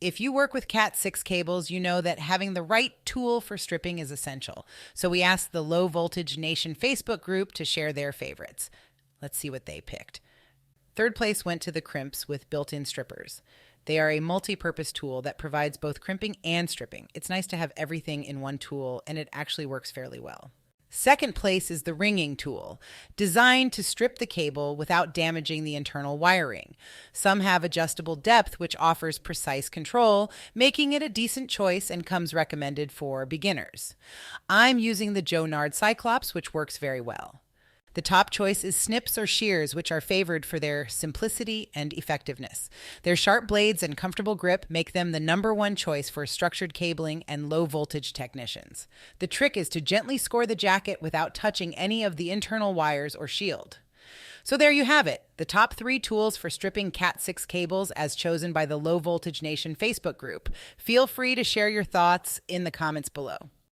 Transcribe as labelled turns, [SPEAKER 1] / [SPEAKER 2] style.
[SPEAKER 1] If you work with CAT6 cables, you know that having the right tool for stripping is essential. So we asked the Low Voltage Nation Facebook group to share their favorites. Let's see what they picked. Third place went to the crimps with built-in strippers. They are a multi-purpose tool that provides both crimping and stripping. It's nice to have everything in one tool, and it actually works fairly well. Second place is the ringing tool, designed to strip the cable without damaging the internal wiring. Some have adjustable depth, which offers precise control, making it a decent choice and comes recommended for beginners. I'm using the Jonard Cyclops, which works very well. The top choice is snips or shears, which are favored for their simplicity and effectiveness. Their sharp blades and comfortable grip make them the #1 choice for structured cabling and low voltage technicians. The trick is to gently score the jacket without touching any of the internal wires or shield. So there you have it, the top 3 tools for stripping CAT6 cables as chosen by the Low Voltage Nation Facebook group. Feel free to share your thoughts in the comments below.